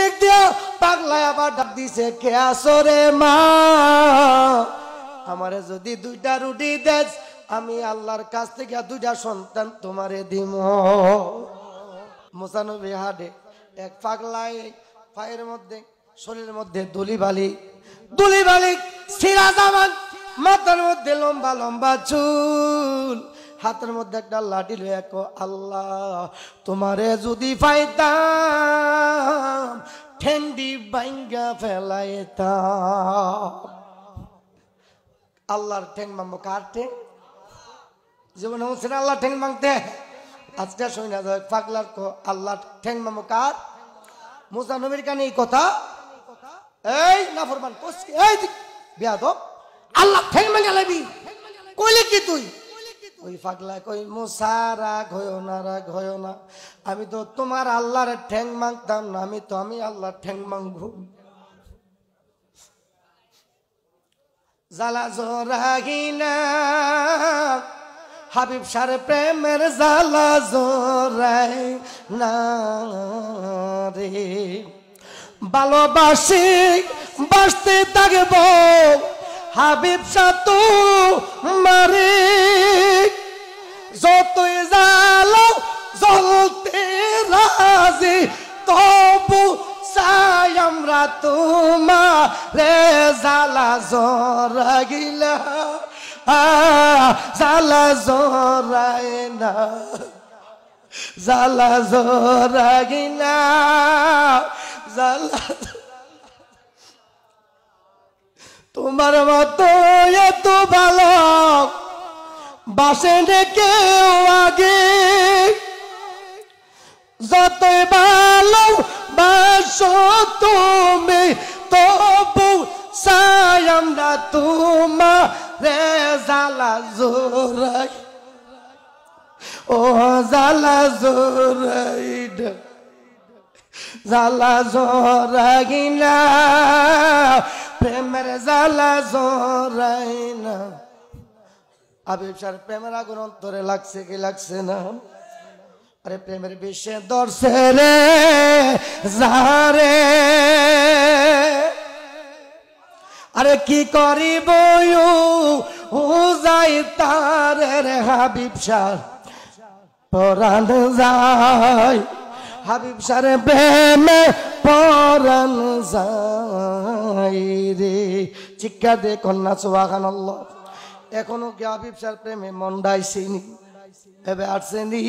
দিক দিয়া পাগলায় আবার ডাক দিছে, কে আসরে মা, আমারে যদি 2টা রুটি দেস আমি আল্লাহর কাছ থেকে 2টা সন্তান তোমারে দিব। মুসা নবী হাঁটে, এক পাগলায় পায়ের মধ্যে শরীরের মধ্যে দুলিবালি সিরাজামান, মাথার মধ্যে লম্বা লম্বা চুল, হাতের মধ্যে একটা লাঠি লয়ে কো, আল্লাহ তোমারে যদি পাইতাম ঠেন্ডি বাইঙ্গা ফেলাইতাম। আল্লাহর ঠেং মামো, কার ঠেং? জীবনে হচ্ছে আল্লাহ ঠেং মাংতে। আজকে শুনি না পাগলার কো আল্লাহ ঠেং মামো কার? মুসা নবীর কানে এই কথা। এই নাফরমান কোসকে, এই বেয়াদব, আল্লাহ ঠেং মাঙ্গা লাবি কইলে কি তুই? ওই পাগলা কই, মুসা রাগ হইও না, আমি তো তোমার আল্লাহর ঠ্যাং মাংতাম না, আমি আল্লাহর ঠ্যাং মাংবো। জালা জোরাগিনা হাবিব সার প্রেমের জালা জোরাই না রে, ভালোবাসি বাসতে থাকবো হাবিব সাতু মারে, যতই জালো জ্বলতে রাজি তবু চাই আমরা তোমারে, জালা জরাগিলা জালা জরাই না, জালা জরাগিনা জালা, তোমার মতো এত ভালো বাসে কেউ আগে, যতই ভালো বাসো তুমি তবু চাই আমরা তোমারে, জালা জোরাই ও জালা জোরাই জালা জোরাগিনা প্রেমের জালা জোরাই না। হাবিব সার প্রেমের আগুন অন্তরে লাগছে কি লাগছে না? আরে প্রেমের বিষে দর্শে রে যারে, আরে কি করিব ও যাই তারে রে, হাবিব সার পরাণ যায়, হাবিব সারে প্রেমে পরাণ যায় রে। চিৎকার দিয়ে কন্যা সুবহানাল্লাহ। এখনো কি হাবিব সার প্রেমে মন ডাইছেনি? এবে আসছেনি?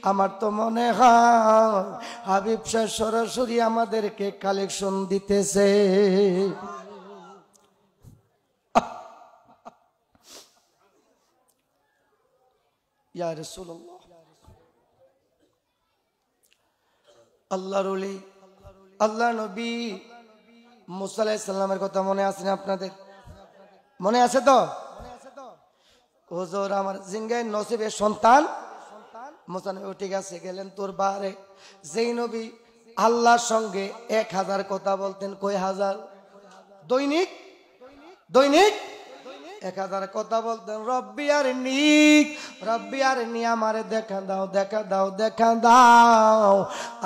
আমার তো মনে হয় হাবিব সার সরাসরি আমাদেরকে কালেকশন দিতেছে। ইয়া রাসূলুল্লাহ, আল্লাহর ওলি আল্লাহ নবী মুসা আলাইহিস সালামের কথা মনে আছে না আপনাদের? মনে আছে তো? হুজুর আমার জিঙ্গায় নসিবের সন্তান মুসা নবী, ঠিক আছে গেলেন তোর বারে। যেই নবী আল্লাহর সঙ্গে 1000 কথা বলতেন, কয় হাজার? দৈনিক 1000 কথা বলতেন। রব্বি আর নি আমারে দেখা দাও।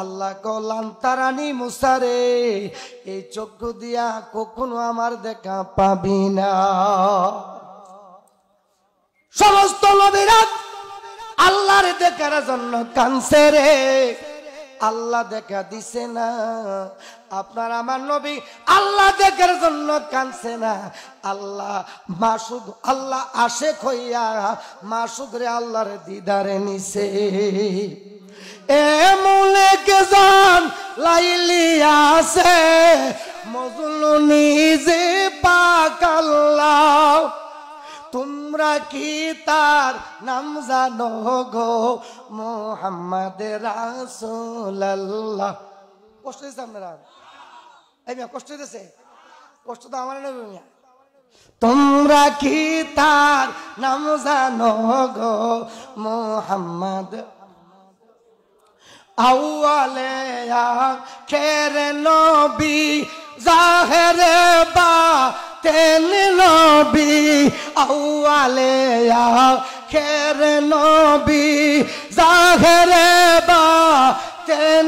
আল্লাহ কলান তারানি মুসারে, এই চক্ষু দিয়া কখনো আমার দেখা পাবি না। সমস্ত নবীরা আল্লাহর দেখার জন্য কাঁদছে রে, আল্লাহ দেখা দিছে না। আপনার আমার নবী আল্লাহ দেখার জন্য কাঁদছে না। আল্লাহ মাসুক, আল্লাহ আশেক হইয়া মাসুক রে আল্লাহর দিদারে নিছে। এ মুলেকে জান লাইলি আছে মজনু নিজে পাক আল্লাহ, তোমরা কি তার নাম জানো গো মুহাম্মদ রাসূলুল্লাহ? কষ্ট দিচ্ছে আপনারা? এই মিয়া কষ্ট দিতেছে? কষ্ট তো আমার নবী মিয়া। তোমরা কি তার নাম জানো গো মুহাম্মদ, আউয়ালে আখিরে নবী জাহেরে বাতেন নবী, আউয়ালে আখিরে নবী জাহেরে বাতেন।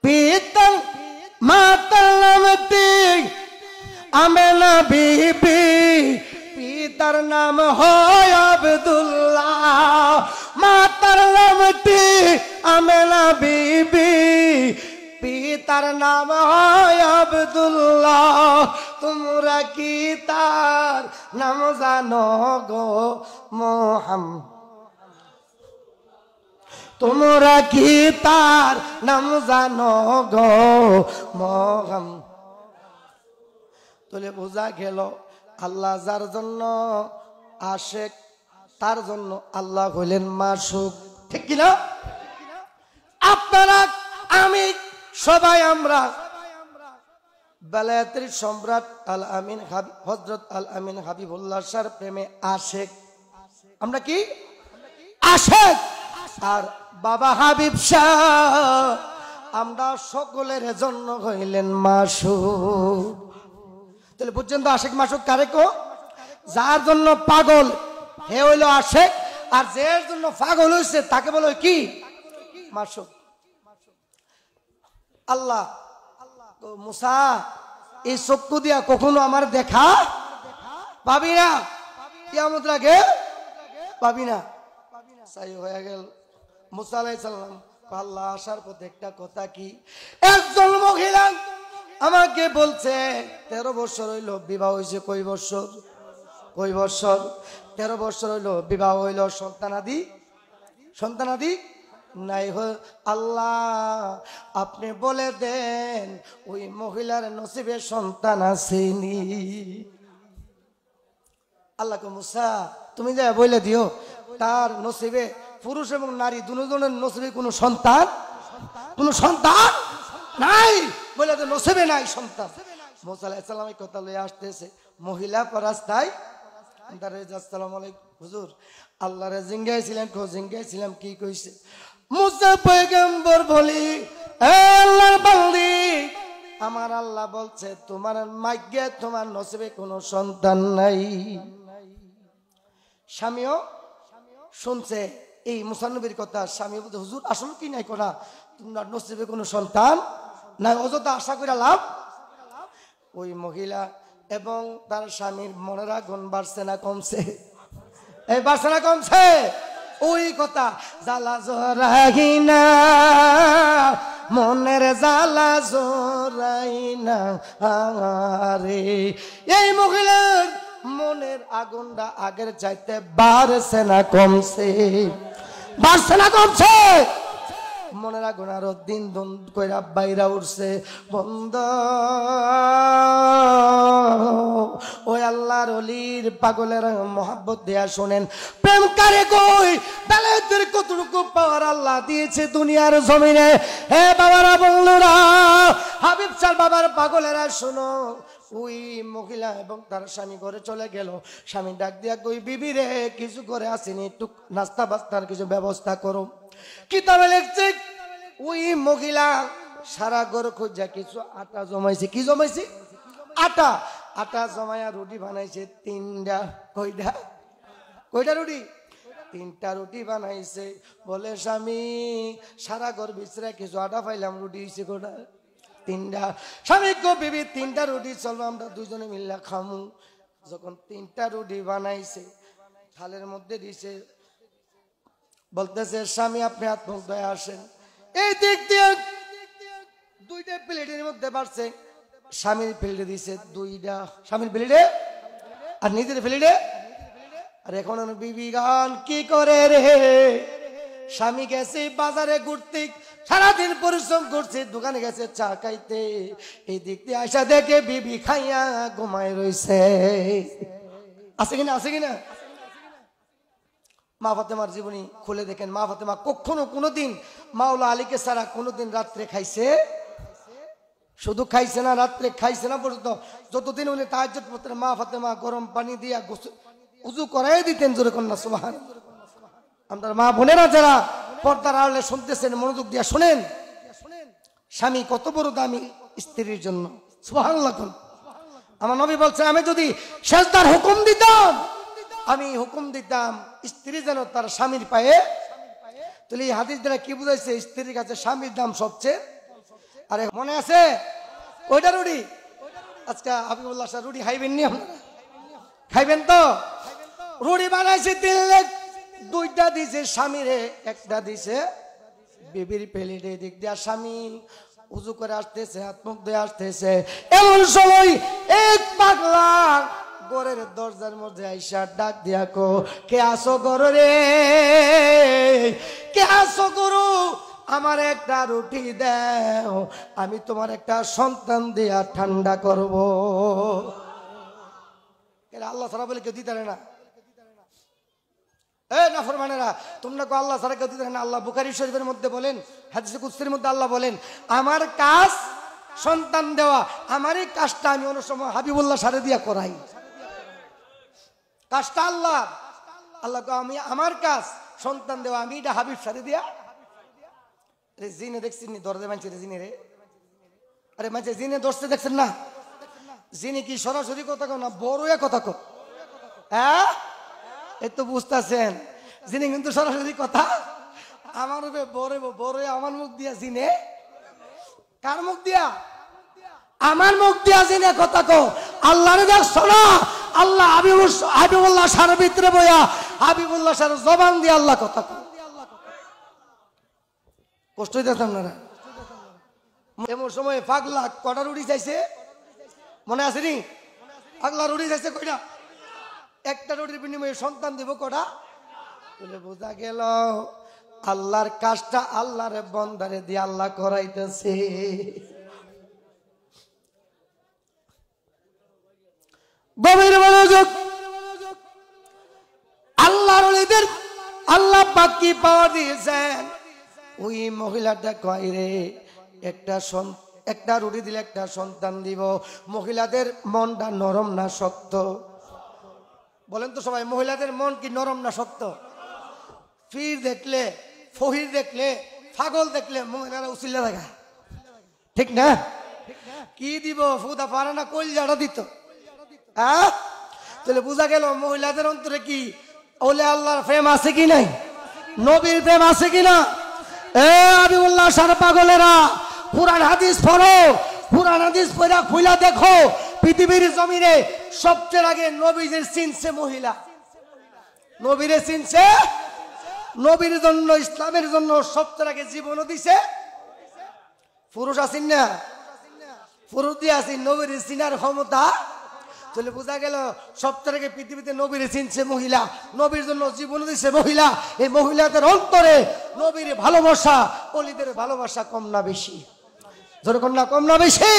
পিতার মাতার নামটি আমেনা বিবি, পিতার নাম হয় আব্দুল্লাহ, মাতার নামটি আমেনা বিবি, পিতার নাম হয় আব্দুল্লাহ। তোমরা কি তার নাম জানো গো মুহাম্মদ? তোমরা কি তার নাম জানো গো মুহাম্মদ? তাহলে বোঝা গেল আল্লাহ যার জন্য আশেক তার জন্য আল্লাহ হইলেন মাসুক। ঠিক কিনা? আপনারা আমি সবাই আমরা বেলায়েতের সম্রাট আল আমিন হযরত আল আমিন হাবিবুল্লাহ শাহর প্রেমে আশেক। আমরা কি আশেক? আর বাবা হাবিব শাহ আমরা সকলের জন্য হইলেন মাসুক। তাহলে বুঝছেন তো আশেক মাসুক কারে কো? যার জন্য পাগল হে হইল আশেক, আর যার জন্য পাগল হইছে তাকে বলে কি মাসুক। আল্লাহ মুসা এই চক্ষু দিয়া কখনো আমার দেখা পাবি না, কিয়ামত লাগে পাবি না। সাই হয়ে গেল মুসা আলাইহিস সালাম। আল্লাহ আসার পথে একটা কথা কি, একজন মহিলা আমাকে বলছে 13 বছর হইল বিবাহ হয়েছে। কই বছর? কই বছর? 13 বছর হইল বিবাহ হইল, সন্তানাদি নাই। আল্লাহ আপনি বলে দেন ওই মহিলার নসিবে সন্তান আসেনি। আল্লাহ কো মুসা তুমি যা বলে দিও তার নসিবে পুরুষ এবং নারী দুজনের নসিবে কোনো সন্তান নাই, বলে তো নসিবে নাই সন্তান। মুসা আলাইহিস সালাম এই কথা লয়ে আসতেছে, মহিলা রাস্তায় আসসালামু আলাইকুম হুজুর আল্লাহরে জিঙ্গাইছিলাম কি কইছে? মুসা পয়গম্বর বলি আল্লাহর বান্দি আমার আল্লাহ বলছে তোমার মাইগে তোমার নসিবে কোনো সন্তান নাই। স্বামীও শুনছে এই মুসা নবীর কথা। স্বামী বলতে হুজুর আসলে কি নাই করা, তোমার নসিবে কোনো সন্তান নাই, অযথা আশা করে লাভ। ওই মহিলা এবং তার স্বামীর মনের আগুন বাড়ছে না কমছে? এই বাড়ছে না কমছে? ওই কথা জ্বালা জরাই না মনের জ্বালা জরাই না আরে। এই মহিলার মনের আগুনটা আগের চাইতে বাড়ছে না কমছে? বাড়ছে না কমছে? মনের আগুন আরো দিন দিন কইরা বাইরা উঠছে। বন্ধ ওই আল্লাহর ওলির পাগলের মহব্বত দেয়া শোনেন, প্রেম কারে কই বেলায়েতের কতটুকু পাওয়ার আল্লাহ দিয়েছে দুনিয়ার জমিনে। হে বাবারা বন্ধুরা, হাবিব শাহ বাবার পাগলেরা শোনো। ওই মহিলা এবং তার স্বামী ঘরে চলে গেল। স্বামী ডাক দিয়া কই বিবি রে কিছু করে আসেনি, একটু নাস্তা বাস্তার কিছু ব্যবস্থা করো। কিতাবে লিখছে ওই মহিলা সারা ঘর খুঁজা কিছু আটা জমাইছে। কি জমাইছে? আটা। আটা জমায়া রুটি বানাইছে 3টা। কয়টা রুটি? 3টা রুটি বানাইছে। বলে স্বামী সারা ঘর বিছরা কিছু আটা পাইলাম, রুটি হইছে কয়টা? 3টা। স্বামী কো বিবি 3টা রুটি চলবো আমরা দুজনে মিল্লা খামু। যখন 3টা রুটি বানাইছে থালের মধ্যে দিছে, বলতেছে স্বামী আপনি হাত মুখ ধুয়ে আসেন। এই দিক দিয়ে 2টা প্লেটের মধ্যে বাড়ছে। স্বামীর প্লেটে দিছে 2টা, স্বামীর প্লেটে আর নিজের প্লেটে। আর এখন বিবি গান কি করে রে? স্বামী গেছে বাজারে ঘুরতে, সারাদিন পরিশ্রম করছে, দোকানে গেছে চা খাইতে। এই দিক দিয়ে আয়সা দেখে বিবি খাইয়া ঘুমায় রইছে। আছে কিনা? আছে কিনা? মা ফাতেমার জীবনী খুলে দেখেন। মা ফাতেমা কখনো কোনোদিন মাওলা আলীকে ছাড়া কোনোদিন রাত্রে খাইছে? শুধু খাইছে না, রাত্রে খাইছে না পর্যন্ত। যতদিন উনি তাহাজ্জুদ পড়তেন মা ফাতেমা গরম পানি দিয়া উযু করাই দিতেন। জোরে কন্যা সুবহানাল্লাহ। আমাদের মা বোনেরা যারা পর্দার আড়ালে শুনতেছেন মনোযোগ দিয়া শুনেন, স্বামী কত বড় দামি স্ত্রীর জন্য। সুবহানাল্লাহ। আমার নবী বলছে আমি যদি সেজদার হুকুম দিতাম, আমি হুকুম দিতাম স্ত্রী যেন তার স্বামীর পায়ে। তাহলে এই হাদিস দ্বারা কি বুঝাইছে? স্ত্রীর কাছে স্বামীর দাম সবচেয়ে আরে মনে আছে ওইটা রুটি? আজকে হাবিবুল্লাহ শাহ রুটি খাইবেন নি আপনারা? খাইবেন তো? রুটি বানাইছে 3 লাখ, 2টা দিছে স্বামীরে, একটা দিছে বিবির প্লেটে। দিক দিয়া স্বামী উজু করে আসতেছে, হাত মুখ ধুয়ে আসতেছে, এমন সময় এক পাগলা ঘরের দরজার মধ্যে আইসা ডাক দিয়া কো, কে আসো গরু রে, কে আসো গরু, আমার একটা রুটি দাও, আমি তোমার একটা সন্তান দিয়া ঠান্ডা করব। আল্লাহ ছাড়া বলে কেউ দিতে পারে না। এ নাফরমানেরা, তোমরা কো আল্লাহ ছাড়া কেউ দিতে পারে না। আল্লাহ বুখারী শরীফের মধ্যে বলেন, হাদিসে কুদসির মধ্যে আল্লাহ বলেন, আমার কাজ সন্তান দেওয়া, আমার এই কাজটা আমি অন্য সময় হাবিবুল্লাহ সারে দিয়া করাই। কাজটা আল্লাহ, আল্লাহ আমি আমার কাজ সন্তান দেওয়া, আমি এটা হাবিব সারে দিয়া। রে জিনে দেখছেন নি দরজা মানছে রে জিনে রে? আরে মানছে জিনে ধরছে দেখছেন না? জিনে কি সরাসরি কথা কো না বড় কথা কো? হ্যাঁ এই তো বুঝতেছেন, জিনে কিন্তু সরাসরি কথা আমার বড় আমার মুখ দিয়া জিনে। কার মুখ দিয়া? আমার মুখ দিয়া জিনে কথা কো। আল্লাহর দেখ শোনা, আল্লাহ হাবিবুল্লাহ সার ভিতরে বইয়া হাবিবুল্লাহ সার জবান দিয়ে আল্লাহ কথা কো। কষ্ট হইতেছে আপনারা? এমন সময় পাগলা কটা রুটি চাইছে মনে আছে নি? পাগলা রুটি চাইছে কয়টা? একটা রুটির বিনিময়ে সন্তান দিব কটা? বলে বোঝা গেল আল্লাহর কাজটা আল্লাহর বন্দারে দিয়ে আল্লাহ করাইতেছে। গভীর মনোযোগ। আল্লাহর ওলিদের আল্লাহ পাক কি পাওয়ার দিয়েছেন। ওই মহিলাটা কয় রে, একটা রুটি দিলে একটা সন্তান দিব। মহিলাদের মনটা নরম না শক্ত? বলেন তো সবাই, মহিলাদের মন কি নরম না শক্ত? ফির দেখলে, ফহির দেখলে, পাগল দেখলে মহিলারা উচিল্লা দেখা, ঠিক না? কি দিব? ফুদা পারে না, কলজাটা দিত। হ্যাঁ, তাহলে বোঝা গেল মহিলাদের অন্তরে কি ওলে আল্লাহর প্রেম আছে কি নাই? নবীর প্রেম আছে কি না? এ হাবিবুল্লাহ সার পাগলেরা, কুরআন হাদিস পড়ো, কুরআন হাদিস পড়া খুইলা দেখো, পৃথিবীর জমিনে সবচেয়ে আগে নবীদের চিনছে মহিলা। নবীরে চিনছে, নবীর জন্য ইসলামের জন্য সবচেয়ে আগে জীবনও দিছে পুরুষ। আছেন না? পুরুষ দিয়ে আছেন, নবীর চিনার ক্ষমতা। তাহলে বোঝা গেল সবচেয়ে আগে পৃথিবীতে নবীরে চিনছে মহিলা, নবীর জন্য জীবন দিচ্ছে মহিলা। এই মহিলাদের অন্তরে নবীর ভালোবাসা, ওলিদের ভালোবাসা কম না বেশি? যেরকম না কম না বেশি?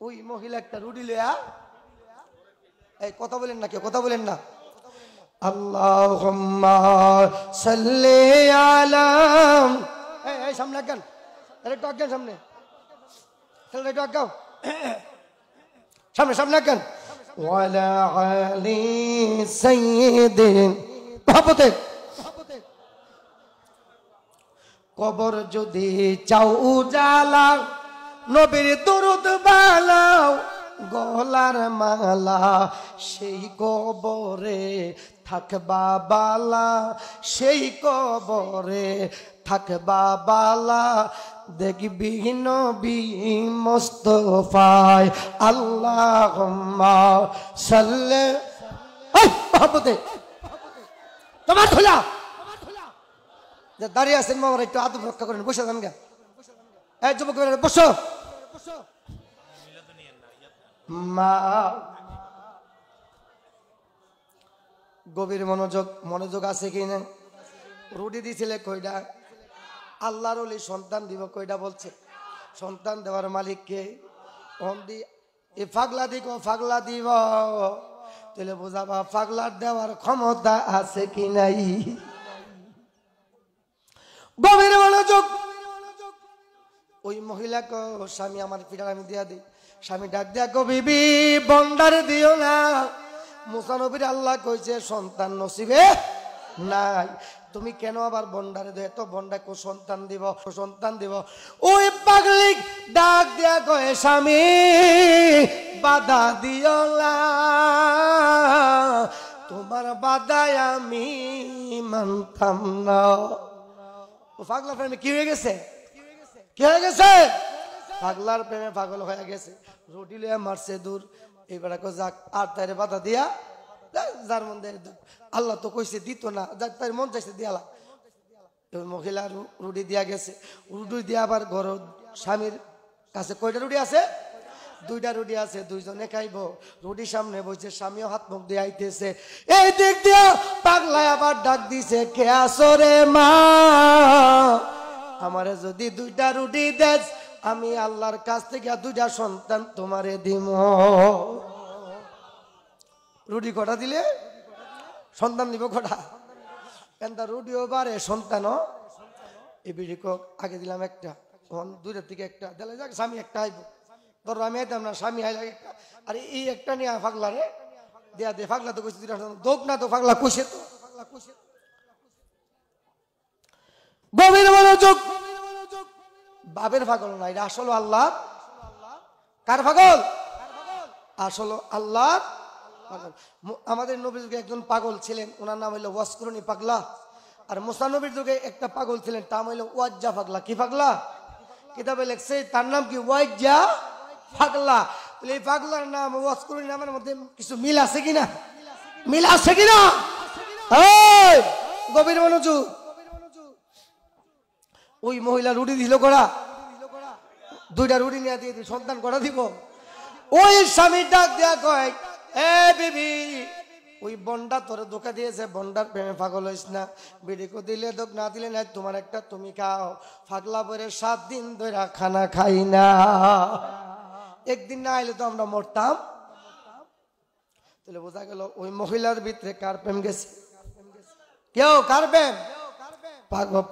ওই মহিলা একটা রুটি লয়া, এই কথা বলেন না, কেউ কথা বলেন না। আল্লাহুম্মা সাল্লি আলা, এই সামনে আগান, একটু আগান, সামনে একটু আগাও, সামনে সামনে আগান। ওয়ালা আলি সাইয়্যিদিন, ভাবতে কবর যদি চাও উজালা, নবীর দরুদ বালাও, গলার মালা সেই কবরে থাকবা বালা, সেই কবরে থাকবা বালা, দেখবি নবী মুস্তাফায়। আল্লাহুম্মা সাল্লি, এই মহব্বতে তোমার খোলা যে দাঁড়িয়ে আছেন মামারা, একটু আদব রক্ষা করেন, বসে যান গা। এই যুবক বসো। মা গভীর মনোযোগ আছে কি না? রুটি দিছিলে কয়টা? আল্লাহর ওলি সন্তান দিব কয়টা বলছে? সন্তান দেওয়ার মালিককে এ পাগলা দিক পাগলা দিব। তাহলে বোঝাবা পাগলার দেওয়ার ক্ষমতা আছে কি নাই? গভীর মনোযোগ। ওই মহিলাকে স্বামী আমার পিঠার আমি দিয়া দিই, স্বামী ডাক দিয়া গো বিবি বন্ডারে দিও না, মুসা নবীর আল্লাহ কইছে সন্তান নসিবে নাই, তুমি কেন আবার বন্ডারে দে? তো বন্ডা কো সন্তান দিব, সন্তান দিব। ওই পাগলি ডাক দিয়া কয়ে স্বামী বাধা দিও না, তোমার বাধায় আমি মানতাম না। ও পাগলা ফ্রেন্ড কি হয়ে গেছে? কি হয়ে গেছে? পাগলার প্রেমে পাগল হয়ে গেছে। রুটি লিয়ে মারছে দূর। এবার যাক আর তারে বাধা দিয়া যার মধ্যে আল্লাহ তো কইছে দিত না, যার তার মন চাইছে দিয়ালা। মহিলা রুটি দিয়া গেছে। রুটি দিয়া আবার ঘর স্বামীর কাছে কয়টা রুটি আছে? 2টা রুটি আছে, 2জনে খাইব। রুটির সামনে বসে স্বামীও হাত মুখ দিয়ে আইতেছে। এই দিক দিয়া পাগলায় আবার ডাক দিছে, কে আসো রে মা, আমারে যদি 2টা রুটি দেস আমি আল্লাহর কাছ থেকে 2টা সন্তান তোমারে দিব। রুটি কটা দিলে সন্তান দিব কটা? কেনটা রুটিও বাড়ে সন্তানও। এই বিড়ি কক আগে দিলাম একটা, 2টার থেকে একটা দিলে যাক স্বামী একটা আইব। ধরো আমি আইতাম না, স্বামী আইলা একটা, আরে এই একটা নিয়ে পাগলা রে দেয়া দে। পাগলা তো কইছে 2টা দোক না, তো পাগলা কইছে তো। গভীর মনোযোগ। বাবের পাগল না, এটা আসলে আল্লাহ। কার পাগল? আসলে আল্লাহ পাগল। আমাদের নবীর যুগে একজন পাগল ছিলেন, ওনার নাম হইল ওয়াসকুরনি পাগলা। আর মুসা নবীর যুগে একটা পাগল ছিলেন, তার নাম হইল ওয়াজ্জা পাগলা। কি পাগলা? কিতাবে লেখছে তার নাম কি? ওয়াজ্জা পাগলা। তাহলে এই পাগলার নাম ওয়াসকুরনি নামের মধ্যে কিছু মিল আছে কিনা? মিল আছে কিনা? গভীর মনোযোগ। ওই মহিলা রুটি দিল করা, 2টা রুটি নিয়ে দিয়ে সন্তান করা দিব। ওই স্বামী ডাক দেয়া কয়, এ বিবি, ওই বন্ডা তোর ধোকা দিয়েছে, বন্ডার প্রেমে পাগল হইস না। বিড়িকে দিলে দোক, না দিলে নাই, তোমার একটা তুমি খাও। পাগলা পরে 7 দিন ধরে খানা খাই না। একদিন না আইলে তো আমরা মরতাম। তাহলে বোঝা গেল ওই মহিলার ভিতরে কার প্রেম গেছে? কেউ কার প্রেম?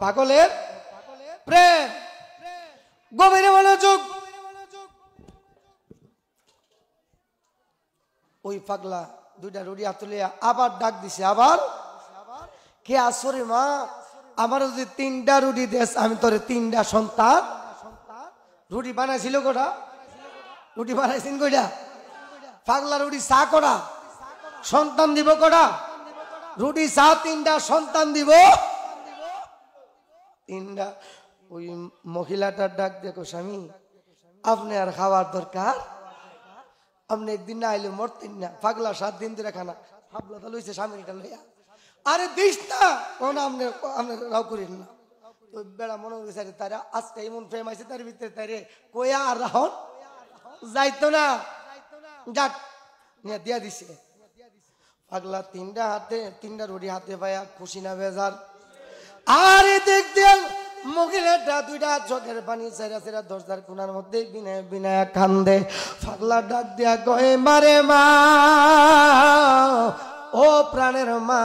পাগলের প্রেম। গভীর মনোযোগ। ওই পাগলা 2টা রুটি হাতে আবার ডাক দিছে, আবার কে আসরে মা, আমার যদি 3টা রুটি দেস আমি তোরে 3টা সন্তান। রুটি বানাইছিল কটা? রুটি বানাইছেন কয়টা? পাগলা রুটি চা করা, সন্তান দিব কটা? রুটি চা 3টা সন্তান দিব 3টা। ওই মহিলাটার ডাক দেখো, স্বামী আপনি আর খাওয়ার দরকার, আপনি একদিন না আইলে মরতেন না। পাগলা 7 দিন ধরে খানা ভাবলা তো লইছে স্বামীটা লইয়া, আরে দিস না কোন আপনি রাও করেন না। তো বেড়া মনে হয়েছে তারা আজকে এমন প্রেম আছে তার ভিতরে, তারে কয়া আর রাহন যাইতো না, যাক নিয়ে দিয়া দিছে। পাগলা 3টা হাতে 3টা রুটি হাতে পায়া খুশি না বেজার। আরে দেখ দেখ মহিলাটা 2টা চোখের পানি ছেড়া ছেড়া দরজার কোনার মধ্যে বিনায় বিনায় কান্দে। পাগলা ডাক দিয়া কয়ে, মারে মা, ও প্রাণের মা,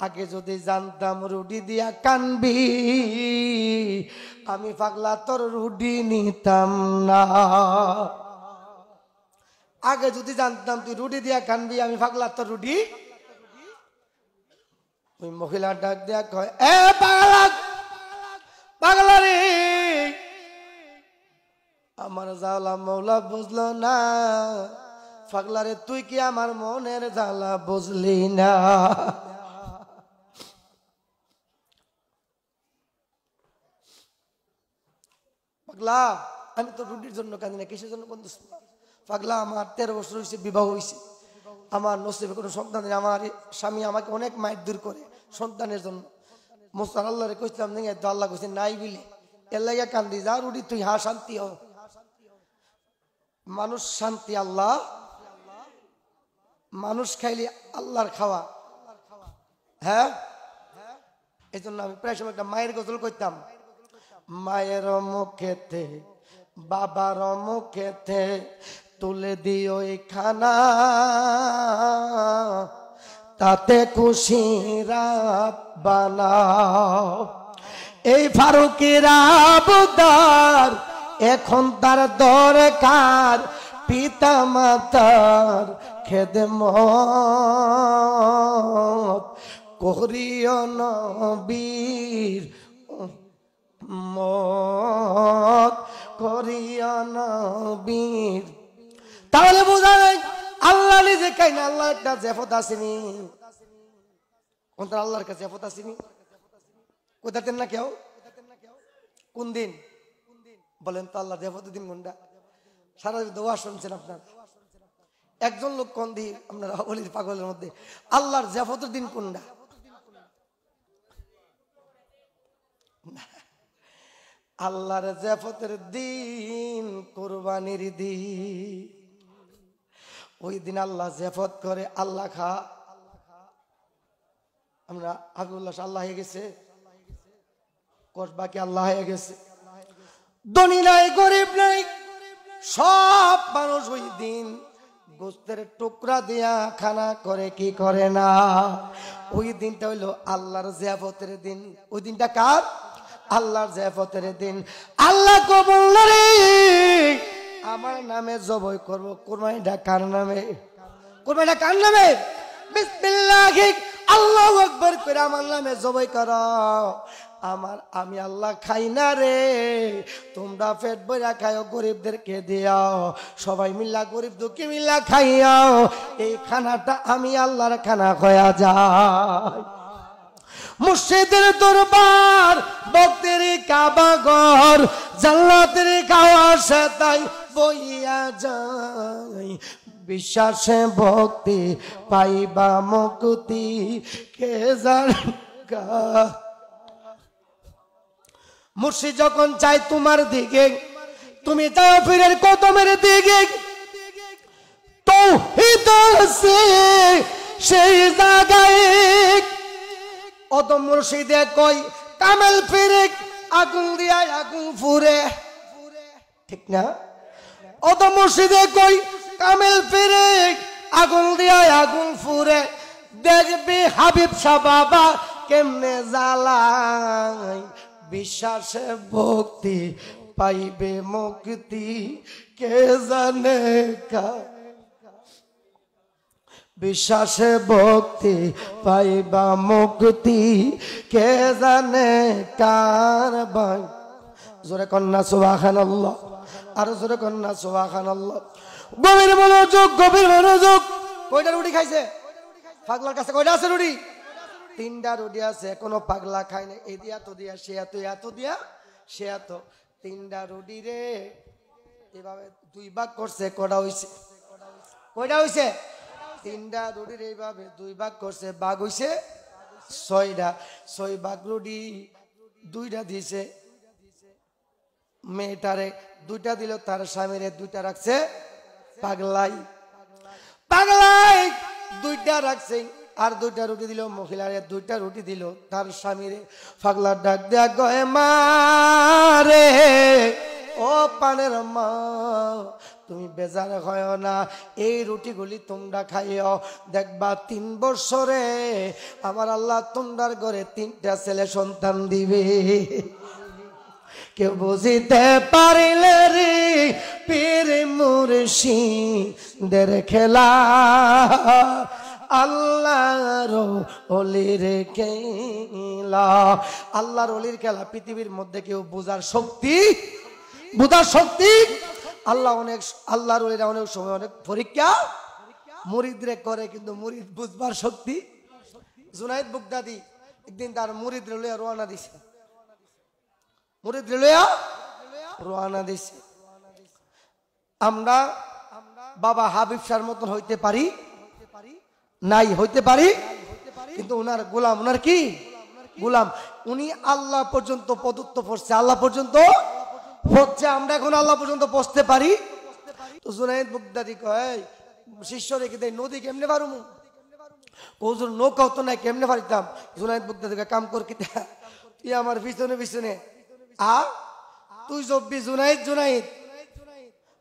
আগে যদি জানতাম রুটি দিয়া কানবি আমি পাগলা তোর রুটি নিতাম না। আগে যদি জানতাম তুই রুটি দিয়া কানবি আমি পাগলা তোর রুটি। ওই মহিলা ডাক দিয়া কয়, এ পাগলা, পাগলা রে, আমার জ্বালা মৌলা বুঝলো না। পাগলা রে, তুই কি আমার মনের জ্বালা বুঝলি না? পাগলা, আমি তো রুটির জন্য কাঁদি না, কিসের জন্য বন্ধু? পাগলা, আমার 13 বছর হয়েছে, বিবাহ হয়েছে, আমার নসিবে কোনো সন্তান নেই। আমার স্বামী আমাকে অনেক মাইর দূর করে সন্তানের জন্য। মোস্তার আল্লাহরে কইছিলাম নেই, তো আল্লাহ কইছে নাই বিলে, এর লাগে কান্দি। যা রুটি তুই, হা শান্তি হ, মানুষ শান্তি, আল্লাহ মানুষ খাইলে আল্লাহর খাওয়া। হ্যাঁ, এই জন্য আমি প্রায় সময় একটা মায়ের গজল করতাম, মায়ের মুখেতে বাবার মুখেতে তুলে দিও এই খানা, তাতে খুশি রাব্বানা। এই ফারুকের আবদার এখন তার দরকার, পিতা মাতার খেদমত করিও নবীর মত করিও নবীর। তাহলে বোঝা যায় আল্লাহ নিজে কাই না, আল্লাহ একটা জেফত আসেনি। কোনটা আল্লাহর কাছে জেফত আসেনি? কোথাতেন না কেউ? কোন দিন? বলেন তো আল্লাহ জিয়াফতের দিন কোনটা? সারা দোয়া শুনছেন আপনার, একজন লোক কোন দিন আপনারা অলির পাগলের মধ্যে আল্লাহর জিয়াফতের দিন কোনটা? আল্লাহর জিয়াফতের দিন কুরবানির দিন। ওই দিন আল্লাহ জিয়াফত করে, আল্লাহ খা। আমরা আগুল্লাহ আল্লাহ হয়ে গেছে, বাকি আল্লাহ হয়ে গেছে। ধনী নাই গরিব নাই, সব মানুষ ওই দিন গোস্তের টুকরা দিয়া খানা করে, কি করে না? ওই দিনটা হইলো আল্লাহর জিয়াফতের দিন। ওই দিনটা কার? আল্লাহর জিয়াফতের দিন। আল্লাহ কবুল রে আমার নামে জবাই করব। কুরবানিটা কার নামে? কুরবানিটা কার নামে? বিসমিল্লাহ আল্লাহু আকবার করে আমার নামে জবাই করো। আমি আল্লাহ খাই না রে, তোমরা পেট ভরা খাও, গরিবদেরকে দিও, সবাই মিল্লা গরিব দুঃখী মিল্লা খাইও। এই খানাটা আমি আল্লাহর খানা হয়ে যায়। মুর্শিদের দরবার, ভক্তের কাবা ঘর, জান্নাতের খাওয়া সাথে বইয়া যায়। বিশ্বাসে ভক্তি পাইবা মুক্তি, কে জানে। মুর্শিদ যখন চাই তোমার দিকে, তুমি যাও পীরের কদমের দিকে। তাওহীদ আছে সেই জায়গায়, অদম মুর্শিদে কই কামেল পীরে আগুন দিয়া আগুন ফুরে, ঠিক না? অদম মুর্শিদে কই কামেল পীরে আগুন দিয়া আগুন ফুরে। দেখবি হাবিব শাহ বাবা কেমনে জ্বালায়। বিশ্বাসে ভক্তি পাইবে মুক্তি, কে জানে কার। বিশ্বাসে ভক্তি পাইবা মুক্তি, কে জানে কার ভাই। জোরে কন্যা সুবহানাল্লাহ, আর জোরে কন্যা সুবহানাল্লাহ। গভীর মনোযোগ, গভীর মনোযোগ। কয়টা রুটি খাইছে পাগলার কাছে? কয়টা আছে রুটি? 3টা রুটি আছে, এখনো পাগলা খায় না। এই দিয়া তো দিয়া, সে এত, এত দিয়া সে এত। 3টা রুটি রে এভাবে 2 ভাগ করছে। কয়টা হইছে? কয়টা হইছে? 3টা রুটির এইভাবে 2 ভাগ করছে, ভাগ হইছে 6টা। 6 ভাগ রুটি 2টা দিছে মেয়েটারে, 2টা দিল তার স্বামীরে, 2টা রাখছে পাগলাই। পাগলাই 2টা রাখছে, আর 2টা রুটি দিল মহিলারে, 2টা রুটি দিল তার স্বামীরে। পাগলা ডাক দেয়া গয়ে মারে, ও পানের মা তুমি বেজার হয় না, এই রুটিগুলি তোমরা খাইও। দেখবা 3 বছরে আমার আল্লাহ তোমরার ঘরে 3টা ছেলে সন্তান দিবে। কেউ বুঝিতে পারিলে রে পীর মুর্শিদের খেলা, আল্লাহর ওলির খেলা। আল্লাহর ওলির খেলা পৃথিবীর মধ্যে কেউ বোঝার শক্তি, বোঝার শক্তি আল্লাহ অনেক, আল্লাহর ওলিরা অনেক সময় অনেক পরীক্ষা মুরিদরে করে, কিন্তু মুরিদ বুঝবার শক্তি। জুনাইদ বুগদাদি একদিন তার মুরিদ লইয়া রওনা দিছে, মুরিদ লইয়া রওনা দিছে। আমরা বাবা হাবিব শাহর মতন হইতে পারি নাই, হইতে পারি, কিন্তু ওনার গোলাম, ওনার কি গোলাম। উনি আল্লাহ পর্যন্ত পদত্ব পড়ছে, আল্লাহ পর্যন্ত পড়ছে। আমরা এখন আল্লাহ পর্যন্ত পৌঁছতে পারি। তো জুনাইদ বুগদাদি কয় শিষ্য রেখে দেয়, নদী কেমনে পারুম? কৌজুর নৌকাও তো নাই, কেমনে পারিতাম? জুনাইদ বুগদাদি কাম কর কি, তুই আমার পিছনে পিছনে তুই জব্বি জুনাইদ জুনাইদ,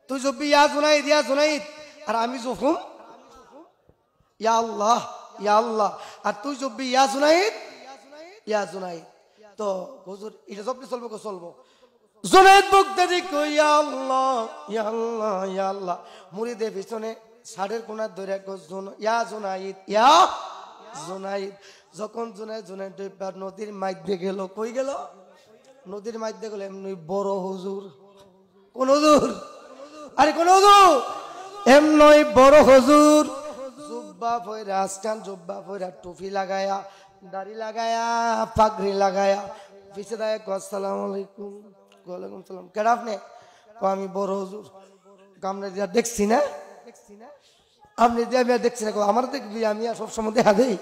তুই জব্বি ইয়া জুনাইদ ইয়া জুনাইদ, আর আমি জফুম ইয়া আল্লাহ ইয়া আল্লাহ, আর তুই জব্বি ইয়া জুনাইদ ইয়া জুনাইদ। তো হুজুর এটা জব্বি চলবো, চলবো। জুনাইদ বুগদাদি কই ইয়া আল্লাহ ইয়া আল্লাহ ইয়া আল্লাহ, মুরিদের পিছনে ষাটের কোনার ধরে ইয়া জুনাইদ ইয়া জুনাইদ। যখন জুনাইদ জুনাইদ নদীর মাঝে গেল, কই গেল? নদীর মাঝে গেল। এমনি বড় হুজুর, কোন হুজুর? আরে কোন হুজুর? এমনই বড় হুজুর, জুব্বা পয়রা, আস্তান জুব্বা পয়রা, টুপি লাগায়া, দাড়ি লাগায়া, পাগড়ি লাগায়া, পিছে দায় আসসালামু আলাইকুম। ওয়ালাইকুম সালাম। কেডা আপনি? আমি বড় হুজুর। আপনি দিয়া দেখছি না, আপনি দিয়া আমি দেখছি না। আমার দেখবি আমি আর সবসময় দেখা দেই?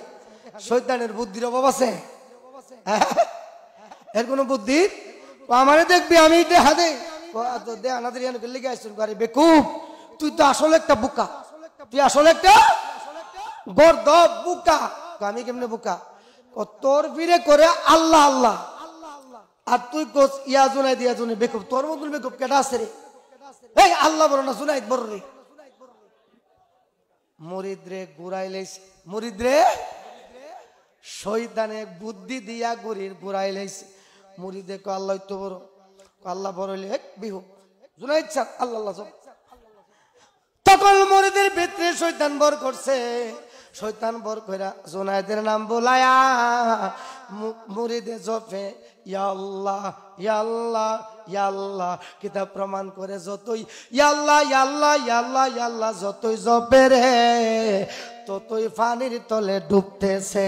শয়তানের বুদ্ধির অভাব আছে? এর কোনো বুদ্ধি? আমারে দেখবি আমি দেখা দেই? বেকুব, তুই তো আসলে একটা বোকা, তুই আসলে একটা গর্দ বোকা। আমি কেমনে বোকা? তোর ভিড়ে করে আল্লাহ আল্লাহ, আর তুই কোস ইয়া জুনাইদ ইয়া জুনাইদ। বেকুব, তোর মতন বেকুব কেডা আছে রে? এই আল্লাহ বড় না জুনাইদ বড় রে? মুরিদ রে ঘুরাইলেছে, মুরিদ রে শয়তানে বুদ্ধি দিয়া গরির ঘুরাইলেছে। মুরিদে কো আল্লাহ তো বড়, আল্লাহ বড় হইলে এক বিহু জুনাইদ স্যার আল্লাহ আল্লাহ সব। তখন মুরিদের ভিতরে শয়তান বর করছে, শয়তান বর কইরা জুনাইদের নাম বলায়া মুরিদে জপে ইয়া আল্লাহ ইয়া আল্লাহ ইয়া আল্লাহ। কিতাব প্রমাণ করে যতই ইয়া আল্লাহ ইয়া আল্লাহ ইয়া আল্লাহ ইয়া আল্লাহ যতই জপে রে ততই পানির তলে ডুবতেছে।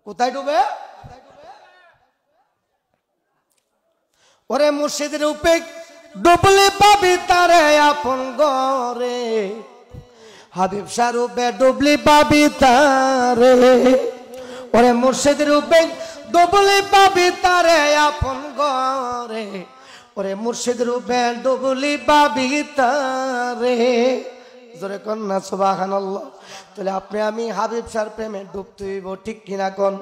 কোথায় ডুবে? ওরে মুর্শিদের রূপে ডুবলে পাবি তারে আপন ঘরে, হাবিব শাহ রূপে ডুবলি পাবি তারে। ওরে মুর্শিদের রূপে ডুবলি পাবি তারে আপন ঘরে, ওরে মুর্শিদের রূপে ডুবলি পাবি তারে। জোরে কন্যা সুবহানাল্লাহ। তাহলে আপনি আমি হাবিব শাহর প্রেমে ডুবতে হইব, ঠিক কিনা কোন?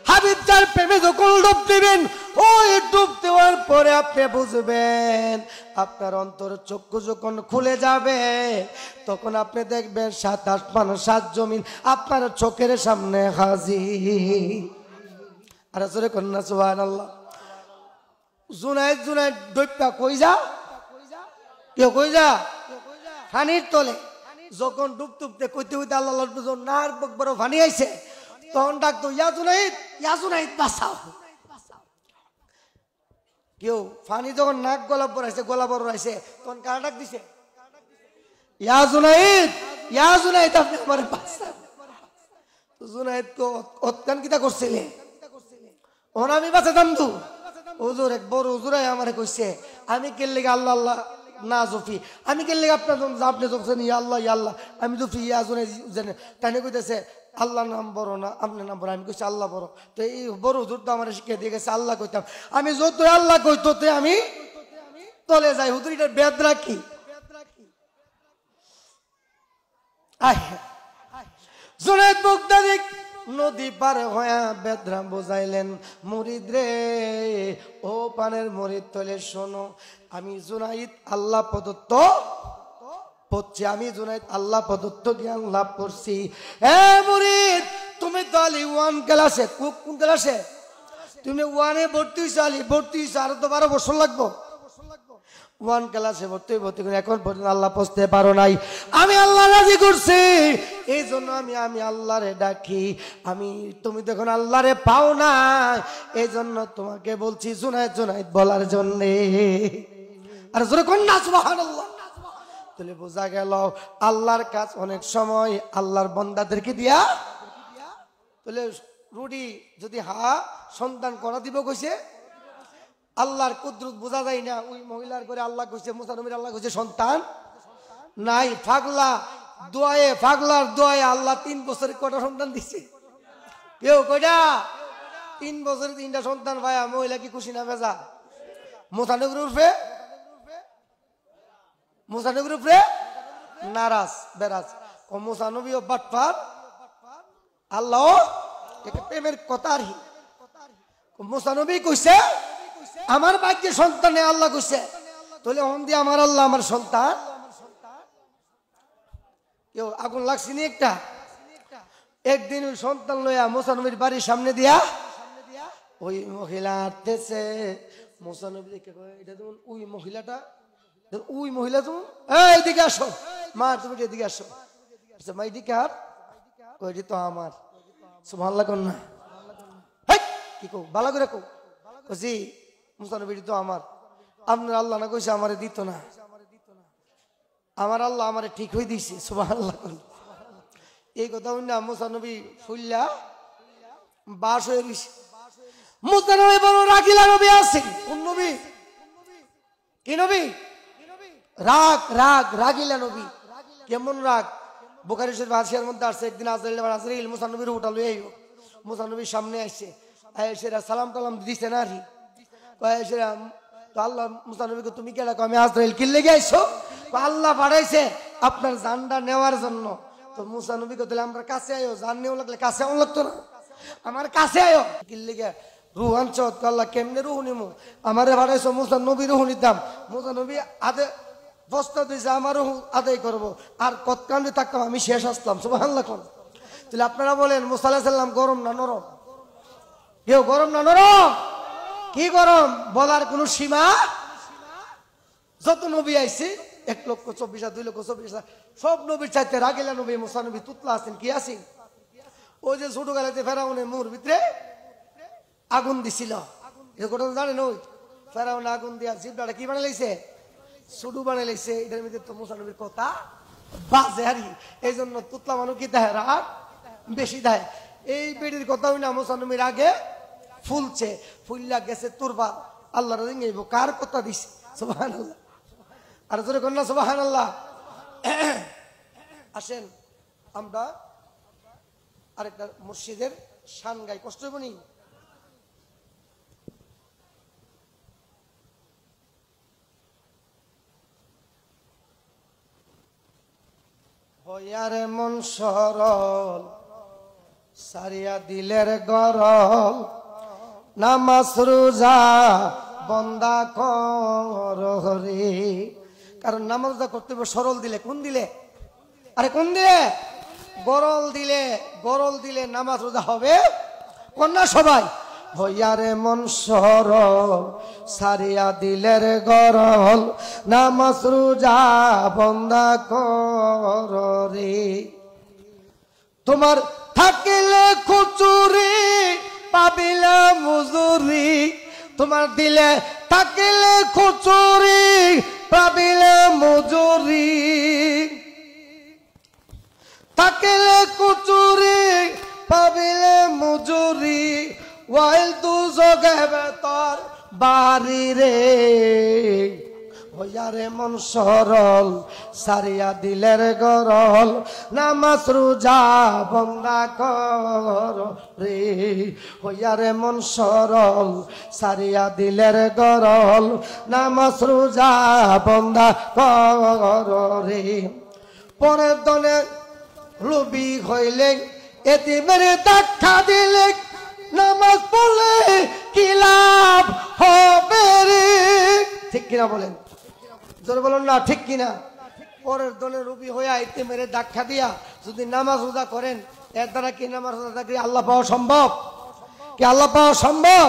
হাবিব শাহর প্রেমে যখন ডুব দিবেন, ওই ডুব দেওয়ার পরে আপনি বুঝবেন, আপনার অন্তর চক্ষু যখন খুলে যাবে তখন আপনি দেখবেন 7 আসমান 7 জমিন আপনার চোখের সামনে হাজির। আর জোরে কন্যা সুবহানাল্লাহ। জুনাইদ জুনাইদ ডুবটা কই যা? কেউ কই যা? পানির তলে। যখন ডুব ডুবতে কইতে হইতে আল্লাহ নার বড় পানি আইছে, তখন ডাকতো ইয়া জুনাইদ বাঁচাও। কেউ পানি যখন নাক গলা পড়াইছে, গলা বড় আইছে, তখন কারা ডাক দিছে? ইয়া জুনাইদ আপনি আমার বাঁচাও। জুনাইদ তো অতকান কিতা করছিলে? ওন আমি বাঁচাতাম তো। হুজুর এক বড় হুজুরাই আমারে কইছে আমি কেলে আল্লাহ আল্লাহ না জফি, আমি কেলে আপনার আপনি জপছেন ইয়া আল্লাহ ইয়া আল্লাহ, আমি জফি ইয়া জুনাইদ। তাই কইতেছে আল্লাহ নাম বড় না আপনার নাম বড়? আমি কইছি আল্লাহ বড়। তো এই বড় হুজুর তো আমার শিখিয়ে দিয়ে গেছে আল্লাহ কইতাম। আমি যত আল্লাহ কই ততে আমি তলে যাই। হুজুর এটার বেদ রাখি। জুনাইদ বাগদাদি নদী পার হয়ে বেদরা বোঝাইলেন মুরিদ রে, ও পানের মুরিদ তলে শোনো, আমি জুনাইদ আল্লাহ প্রদত্ত পড়ছি, আমি জুনাইদ আল্লাহ প্রদত্ত জ্ঞান লাভ করছি। এ মুরিদ, তুমি তো আলি 1 ক্লাসে, কোন ক্লাসে? তুমি 1-এ ভর্তি হইছো, আলি ভর্তি হইছো, আরো তো 12 বছর লাগবো। 1 ক্লাসে ভর্তি করে এখন পর্যন্ত আল্লাহ পৌঁছতে পারো নাই। আমি আল্লাহ রাজি করছি, এই জন্য আমি আল্লাহরে ডাকি। তুমি দেখুন আল্লাহরে পাও না, এই জন্য তোমাকে বলছি জুনাইদ জুনাইদ বলার জন্যে। আর জোরে কন্যা সুবহানাল্লাহ। তাহলে বোঝা গেল আল্লাহর কাজ অনেক সময় আল্লাহর বান্দাদেরকে দিয়া। তাহলে রুডি যদি সন্তান করা দিব কইছে, আল্লাহর কুদরত বোঝা যায় না। ওই মহিলার করে আল্লাহ কইছে, মুসা নবীর আল্লাহ কইছে সন্তান নাই। পাগলার দোয়ায়ে আল্লাহ 3 বছরে কটা সন্তান দিছে? কেউ কয়টা? 3 বছরে 3টা সন্তান ভাইয়া। মহিলা কি খুশি না বেজা? মুসা নবীর উপরে নারাজ বেরাজ। ও মুসা নবীও বাটপার, আল্লাহ প্রেমের কথা। আর মুসা নবী কইছে আমার ভাগ্যে সন্তানে আল্লাহ কইছে, তাহলে হন দিয়ে আমার আল্লাহ আমার সন্তান। কেউ আগুন লাগছে নি একটা? একদিন ওই সন্তান লইয়া মুসা নবীর বাড়ির সামনে দিয়া ওই মহিলা হাঁটতেছে। মুসা নবী দেখে এটা যেমন ওই মহিলাটা, ওই মহিলা যেমন এইদিকে আসো মা, তুমি এদিকে আসো। মা এদিকে আর ওইটি তো আমার। সুবহানাল্লাহ কর না? কি কো বালা করে কো জি মুসা নবী তো আমার। আপনার আল্লাহ না কইছে আমারে দিত না, আমার আল্লাহ আমারে ঠিক হয়ে দিছে। সুবহানাল্লাহ। এই কথা হইনা মুসা নবী ফুল্লা বাস হয়ে গেছে। মুসা নবী বড় রাগিলা নবী আছে। কোন নবী? কি নবী? রাগিলা নবী। কেমন রাগ? বুখারী শরীফ হাদিসের মধ্যে আছে, একদিন আজরাইল মুসা নবীর উঠালো, এই মুসা নবীর সামনে আসছে, আয়েশা সালাম টালাম দিছে না রি আয়েশা তো আল্লাহ মুসা নবীকে তুমি কেডা? আমি আজরাইল। কি লেগে আইছো? আল্লাহ পাঠাইছে আপনার জানটা নেওয়ার জন্য। তো মুসা নবীকে তাহলে আমরা কাছে আয়ো, জান নেওয়া লাগলে কাছে আউন লাগতো না? আমার কাছে আয়ো। কি লেগে রুহ আনছ? আল্লাহ কেমনে রুহ নিমু? আমারে পাঠাইছো মুসা নবী রুহ নিতাম। মুসা নবী আদে বস্তা দিয়েছে, আমারও আদায় করবো, আর কতকান্ডে থাকতাম, আমি শেষ আসলাম। সুবহানাল্লাহ। তাহলে আপনারা বলেন মুসা আলাইহিস সালাম গরম না নরম? কেউ গরম না নরম? কি গরম বলার কোন সীমা? যত নবী আইছে 1,24,000 2,24,000 সব নবীর চাইতে রাগিলা নবী মুসা নবী তুতলা আছেন। কি আছেন? ওই যে ছোট গালাতে ফেরাউনে মুর ভিতরে আগুন দিছিল, এই ঘটনা জানেন? ওই ফেরাউনে আগুন দিয়া জিব্রাটা কি বানাইছে? সুডু বানাই লাইছে। এটার মধ্যে তো মুসা নবীর কথা বাজে হারি, এই জন্য তুতলা মানুষ কি দেয়? রাগ বেশি দেয়। এই বেডির কথা হই না, মুসা নবীর আগে ফুলছে, ফুললা গেছে তুরবা, আল্লাহর রিঙ্গাইব। কার কথা দিছে? সুবহানাল্লাহ। আর জোরে কন্যা সুবহানাল্লাহ। আসেন আমরা আরেকটা মুর্শিদের শান গাই, কষ্ট হইব নি? হইয়ারে মন সরল সারিয়া দিলের গরল, নামাজ রোজা বন্দা কর রে। কারণ নামাজ রোজা করতে হবে সরল দিলে। কোন দিলে? আরে কোন দিলে? গরল দিলে। গরল দিলে নামাজ রোজা হবে কন্যা সবাই। হইয়ারে মন সরল সারিয়া দিলের গরল, নামাজ রোজা বন্দা কর রে। তোমার থাকিলে খুচুরি পাবিলা মজুরি, তোমার দিলে থাকিলে খুচুরি পাবিলা মজুরি, থাকিলে খুচুরি পাবিলে মজুরি, ওয়াইল তু জগে বেতর বাড়ি রে। হইয়ারে মন সরল সারিয়া দিলের গরল, নামাজ রোজা বন্দা কর রে। হইয়ারে মন সরল সারিয়া দিলের গরল, নামাজ রোজা বন্দা কর রে। পরের দনে রবি হইলে এতিমের দেখা দিলে, নামাজ পড়লে কি লাভ হবে রে। ঠিক কিনা বলেন? জোরে বলুন না, ঠিক কিনা? পরের দলে রবি হইয়া এতিমের দেখা দিয়া যদি নামাজ রোজা করেন, এর দ্বারা কি নামাজ রোজা কি আল্লাহ পাওয়া সম্ভব? কি আল্লাহ পাওয়া সম্ভব?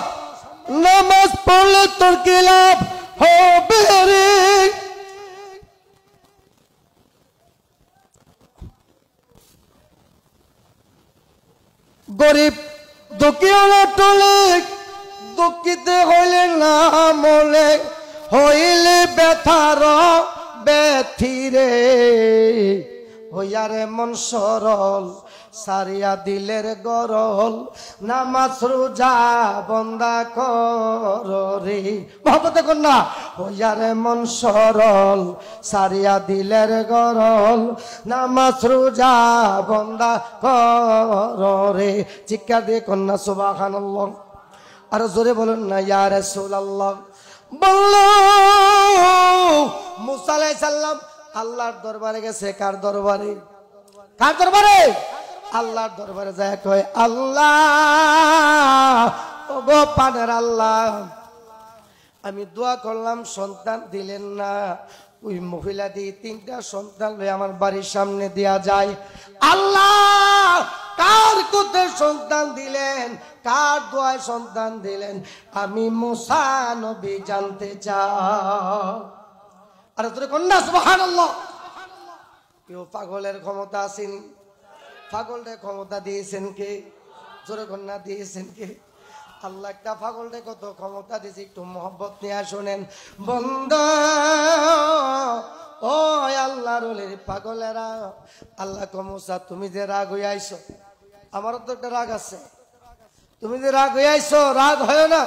নামাজ পড়লে তোর কি লাভ হবে রে। গরিব দুঃখী হলে টলে, দুঃখিতে হইলে না মলে, হইলে ব্যথার ব্যথিরে। হইয়ারে মন সরল সারিয়া দিলের গরল, নামাজ রোজা বন্দা কর রে। মহব্বতে কন্যা। হইয়ারে মন সরল সারিয়া দিলের গরল, নামাজ রোজা বন্দা কর রে। চিৎকার দিয়ে কন্যা সুবহানাল্লাহ। আর জোরে বলুন না ইয়া রাসূলুল্লাহ। বললো মুসা আলাইহিস সালাম আল্লাহর দরবারে গেছে। কার দরবারে? কার দরবারে? আল্লাহর দরবারে যায় কয়, আল্লাহ ও গো পানের আল্লাহ, আমি দোয়া করলাম সন্তান দিলেন না। ওই মহিলা দিয়ে 3টা সন্তান লয়ে আমার বাড়ির সামনে দেয়া যায়। আল্লাহ কার কোতে সন্তান দিলেন? কার দোয়ায় সন্তান দিলেন? আমি মুসা নবী জানতে চাই। আরে তোরে কন্যা সুবহানাল্লাহ। কেউ পাগলের ক্ষমতা আছেন? পাগলের ক্ষমতা দিয়েছেন কে? জোরে কন্যা দিয়েছেন কে? আল্লাহ একটা পাগলরে কত ক্ষমতা দিয়েছে। একটু মহব্বত নিয়ে শোনেন বন্ধু। ও আল্লাহর ওলির পাগলেরা, আল্লাহ মুসা তুমি যে রাগ হয়ে আইছো, আমারও তো একটা রাগ আছে। তুমি যে রাগ হয়ে আইছো, রাগ হয় না,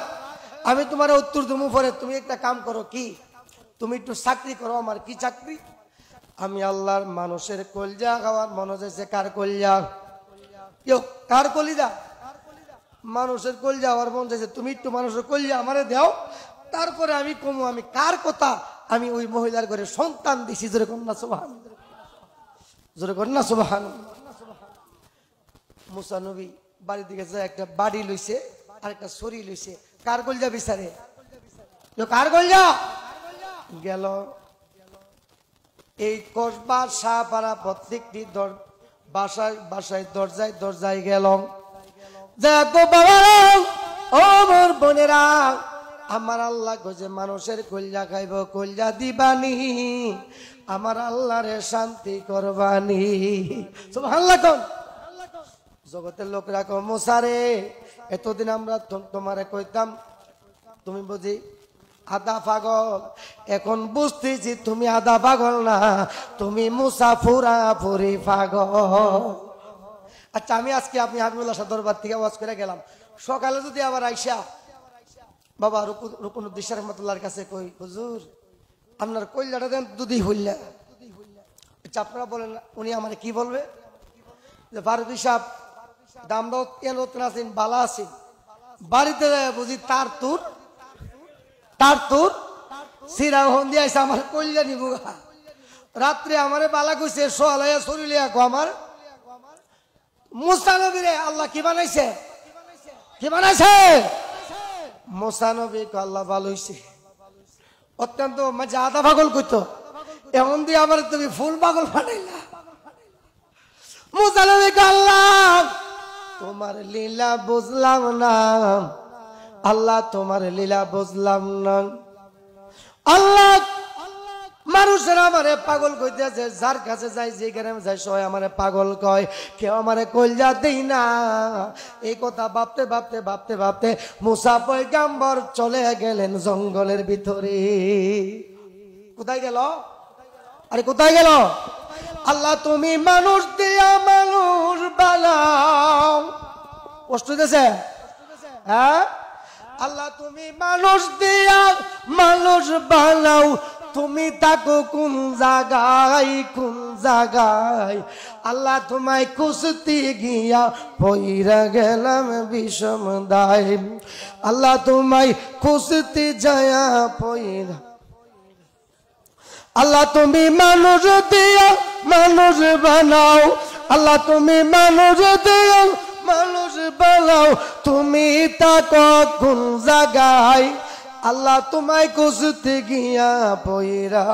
আমি তোমার উত্তর দেবো পরে। তুমি একটা কাম করো, কি তুমি একটু চাকরি করো। আমার কি চাকরি? আমি আল্লাহর মানুষের কলজা খাওয়ার মনে হয়েছে। কার কলজা? কেউ কার কলিজা? মানুষের কলজা আমার মন চাইছে। তুমি একটু মানুষের কলজা আমারে দাও, তারপরে আমি কমু আমি কার কথা। আমি ওই মহিলার ঘরে সন্তান দিছি। জোরে কন্যা সুবহান, জোরে কন্যা সুবহান। মুসা নবী বাড়ির দিকে যায়, একটা বাড়ি লইছে আর একটা ছড়ি লইছে। কার কলজা বিচারে? কার কলজা? গেল এই কসবা শাহপাড়া প্রত্যেকটি বাসায় বাসায় দরজায় দরজায় গেল। দেখো বাবা, ও মোর বোনেরা, আমার আল্লাহ যে মানুষের কলজা খাইব, কলজা দিবানি, আমার আল্লাহরে শান্তি করবানি। সুবহানাল্লাহ। কোন জগতের লোকরা কো মুসারে, এতদিন আমরা তোমারে কইতাম তুমি বুঝি আদা পাগল, এখন বুঝতেছি তুমি আদা পাগল না, তুমি মুসা পুরাপুরি পাগল। আচ্ছা, আমি আজকে আপনি হাবিবুল্লাহ শাহ দরবার থেকে ওয়াজ করে গেলাম, সকালে যদি আবার আইসা বাবা রুকনুদ্দিন রহমতুল্লাহর কাছে কই, হুজুর আপনার কইলাটা দেন দুধি হইলা। আচ্ছা, আপনারা বলেন উনি আমার কি বলবে? যে ফারুকি সাহেব দামদাও আছেন, বালা আছেন, বাড়িতে বুঝি তার তুর সিরা হন দিয়ে আইসা আমার কইলা নিব। রাত্রে আমারে বালা কইছে, সোয়ালাইয়া শরীলিয়া কো আমার মুসা নবীরে আল্লাহ কি বানাইছে? কি বানাইছে? মুসা নবী কো আল্লাহ ভালো হইছে। অত্যন্ত মাঝে আধা পাগল কইতো, এমন দিয়ে আমার তুমি ফুল পাগল বানাইলা। মুসা নবী কো আল্লাহ তোমার লীলা বুঝলাম না, আল্লাহ তোমার লীলা বুঝলাম না। আল্লাহ মানুষের আমারে পাগল কইতেছে, যার কাছে যাই যে গ্রামে যাই সবাই আমারে পাগল কয়, কেউ আমারে কলজা দেই না। এই কথা ভাবতে ভাবতে ভাবতে ভাবতে মুসা পয়গাম্বর চলে গেলেন জঙ্গলের ভিতরে। কোথায় গেল? আরে কোথায় গেল? আল্লাহ তুমি মানুষ দিয়া মানুষ বানাও। কষ্ট দিতেছে? হ্যাঁ, আল্লাহ তুমি মানুষ দিয়া মানুষ বানাও, তুমি থাকো কোন জায়গায় কোন জায়গায়। আল্লাহ তোমায় কুস্তি গিয়া পইরা গেলাম বিষম দায়। আল্লাহ তোমায় কুস্তি যায়া পইরা। আল্লাহ তুমি মানুষ দিয়া মানুষ বানাও, আল্লাহ তুমি মানুষ দিয়া মানুষ বানাও, তুমি থাকো কোন জায়গায়। আল্লাহ তোমায় কুস্তি গিয়া পইরা,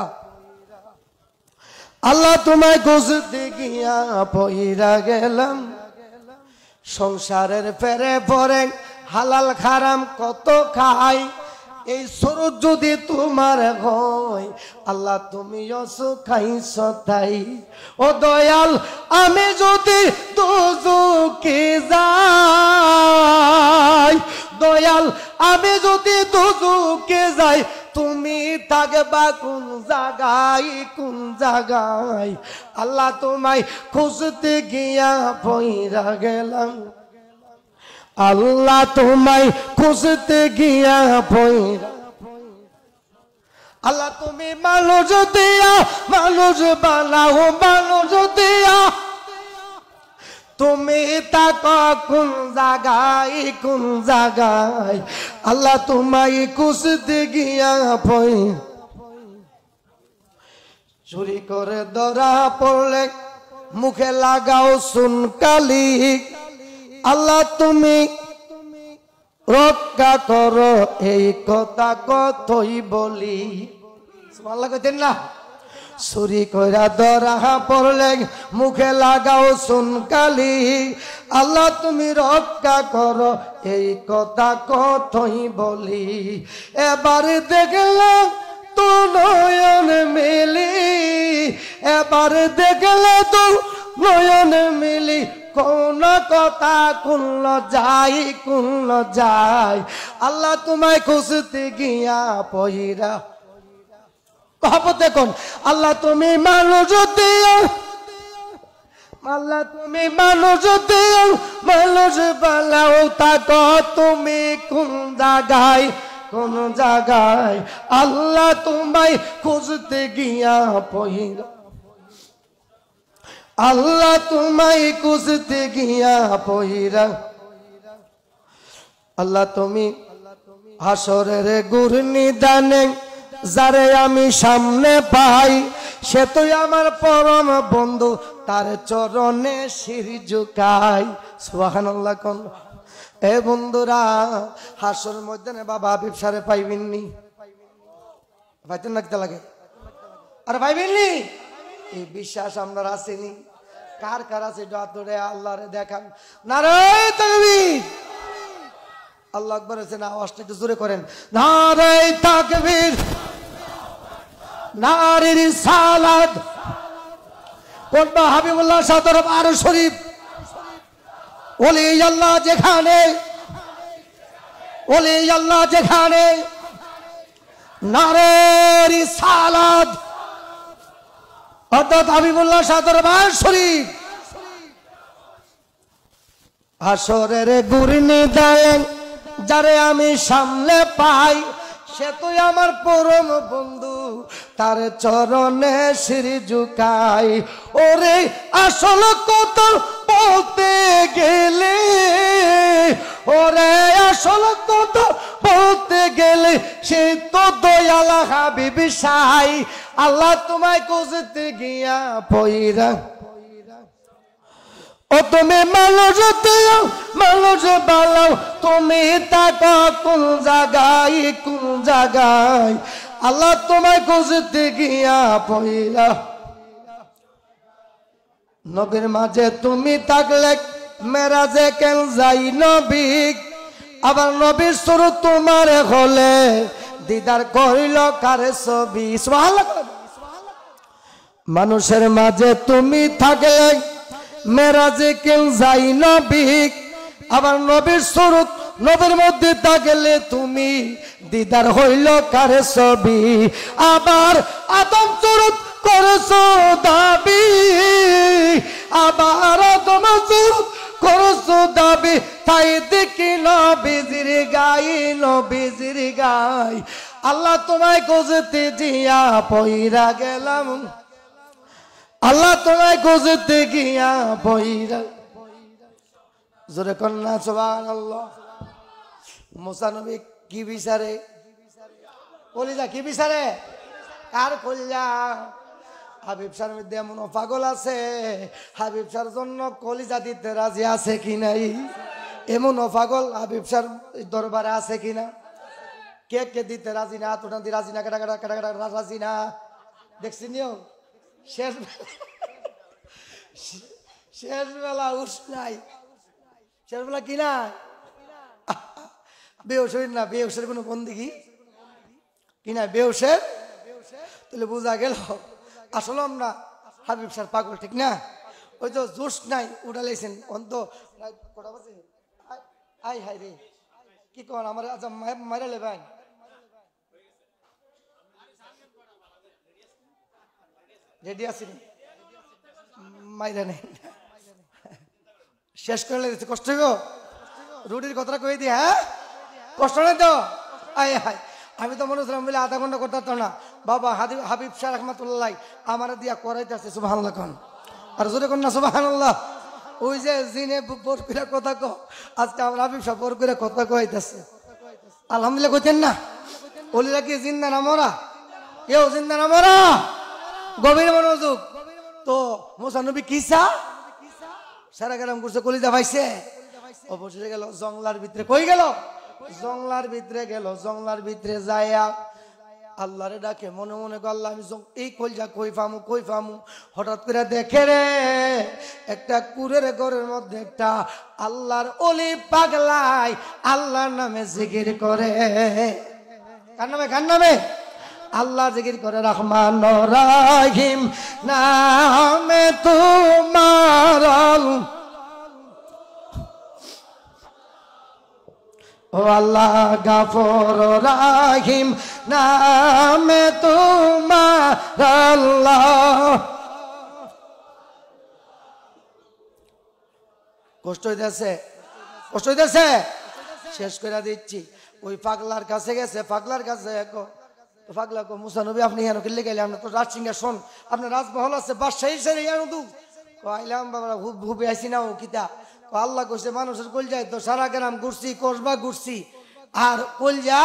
আল্লাহ তোমায় কুস্তি গিয়া পইরা গেলাম। সংসারের ফেরে পরে হালাল খারাম কত খাই, এই সরু যদি তোমার হয়, আল্লাহ তুমি খাইছ তাই। ও দয়াল আমি যদি দুজকে যাই, দয়াল আমি যদি দুজকে যাই, তুমি থাকবা কোন জায়গায় কোন জায়গায়। আল্লাহ তোমায় খুঁজতে গিয়া পইরা গেলাম, আল্লাহ তোমায় খুঁজতে গিয়া পইরা। আল্লাহ তুমি মানুষ দিয়া মানুষ বানাও, মানুষ দিয়া তুমি থাকো কোন জায়গায় কোন জায়গায়। আল্লাহ তোমায় খুঁজতে গিয়া পইরা। চুরি করে ধরা পড়লে মুখে লাগাও সুনকালি, আল্লাহ তুমি রক্ষা করো এই কথা কতই বলি। সুবহানাল্লাহ কইতেন না? চুরি কইরা ধরা পড়লে মুখে লাগাও সুনকালি, আল্লাহ তুমি রক্ষা করো এই কথা কতই বলি। এবার দেখলাম তো নয়ন মিলি, এবার দেখলে তো নয়ন মিলি, কোন কথা কোন যাই কোন যাই। আল্লাহ তোমায় খুঁজতে গিয়া পইরা কহবতে কোন। আল্লাহ তুমি মানুষ দিয়া আল্লাহ তুমি মানুষ দিও মানুষ বানাও থাকো তুমি কোন জায়গায় আল্লাহ তোমায় খুঁজতে গিয়া পহিরা আল্লাহ তোমায় খুঁজতে গিয়া পহিরা আল্লাহ তুমি হাসরের ঘূর্ণি দানে যারে আমি সামনে পাই সে তো আমার পরম বন্ধু তার চরণে শির ঝুঁকাই সুবহানাল্লাহ কোন এ বন্ধুরা হাসর ময়দানে বাবা হাবিব সারে পাইবেননি পাইতেন না কিতা লাগে আরে পাইবেননি এই বিশ্বাস আপনার আসেনি কার কার আছে ধরে আল্লাহরে দেখান নারায়ে তাকবীর আল্লাহু আকবার বলেন আওয়াজটা একটু জোরে করেন নারায়ে তাকবীর নারে রিসালাত কোনবা হাবিবুল্লাহ শাহ দরবার শরীফ ওলি আল্লাহ যেখানে নারে রিসালাত অর্থাৎ হাবিবুল্লাহ শাহ দরবার শরীফ হাসরের ঘূর্ণি দেন যারে আমি সামনে পাই সে তো আমার পরম বন্ধু তার চরণে শির ঝুঁকাই ওরে আসল কথা বলতে গেলে ওরে আসল কথা বলতে গেলে সে তো দয়াল হাবিব সাই আল্লাহ তোমায় খুঁজতে গিয়া পয়রা ও তুমি মানুষ দিও মানুষ বানাও তুমি থাকো কোন জায়গায় আল্লাহ তোমায় খুঁজতে গিয়া পয়রা নবীর মাঝে তুমি থাকলে মেরাজে কেন যাই নবী আবার নবীর সুরত তোমার হলে দিদার করিল কারে ছবি সুবহানাল্লাহ মানুষের মাঝে তুমি থাকলে মেরাজে কেউ যাই নবী আবার নবীর সুরত নবীর মধ্যে থাকলে তুমি দিদার হইল কারে ছবি আবার আদম সুরত করছো দাবি আবার আদম সুরত করছো দাবি তাই দেখি নবীজির গাই আল্লাহ তোমায় খুঁজতে জিয়া পয়রা গেলাম আল্লাহ তোমায় খুঁজতে গিয়া পয়রা জোরে কন্যা সুবহানাল্লাহ মুসা নবী কি বিচারে কলিজা কি বিচারে কার কলিজা হাবিব শাহর মধ্যে এমন পাগল আছে হাবিব শাহর জন্য কলিজা দিতে রাজি আছে কি নাই এমন পাগল হাবিব শাহর দরবারে আছে কিনা কে কে দিতে রাজি না তোটা দি রাজি না কাটা রাজি না দেখছি নিও শেষ বেলা উস নাই শেষ বেলা কি না বেউসের না বেউসের কোনো বন্দিগি কি না বেউসের তাহলে বোঝা গেল আসলে আমরা হাবিব স্যার পাগল ঠিক না ওই তো জোশ নাই উঠালেছেন অন্ত কটা বাজে আই হাই রে কি কর আমার আচ্ছা মারালে ভাই রেডি আছি মাইরা নেই শেষ করে কষ্ট হইব রুটির কথাটা কই দি হ্যাঁ কষ্ট নেই তো আয় হাই আমি তো মনে হচ্ছিলাম বলে আধা ঘন্টা করতে না বাবা হাবিব শাহ রহমাতুল্লাহ আমার দিয়া করাইতেছে সুবহানাল্লাহ খান আর জোরে কন্যা সুবহানাল্লাহ ওই যে জিনে বোর করে কথা কো আজকে আমার হাবিব শাহ বোর করে কথা কইতেছে আলহামদুলিল্লাহ কইতেন না ওলিরা কি জিন্দা না মরা কেউ জিন্দা না মরা গভীর মনোযোগ তো মুসা নবী কিসা সারা গেলাম করছে কলিজা ভাইছে অবশেষে গেল জংলার ভিতরে কই গেল জংলার ভিতরে গেল জংলার ভিতরে যাইয়া আল্লাহরে ডাকে মনে মনে আল্লাহ আমি এই কলজা কই ফামু হঠাৎ করে দেখে রে একটা কুরের ঘরের মধ্যে একটা আল্লাহর ওলি পাগলাই আল্লাহর নামে জিকির করে কার নামে আল্লাহ জিকির করে রহমান রহিম নামে তোমার ও আল্লাহ গাফর রহিম নামে তোমার আল্লাহ কষ্ট হইতেছে, কষ্ট হইতেছে, শেষ করে দিচ্ছি। ওই পাগলার কাছে গেছে, পাগলার কাছে পাগলা কো মুসা নবী আপনি হেন কিনলে গেলে আমরা তো রাজ সিংহাসন আপনার রাজমহল আছে বাদশাহী সেরে দু আইলাম বাবা ভুবে আইসি না ও কিতা আল্লাহ কইছে মানুষের কলজায় তো সারা গ্রাম ঘুরছি কসবা ঘুরছি আর কলজা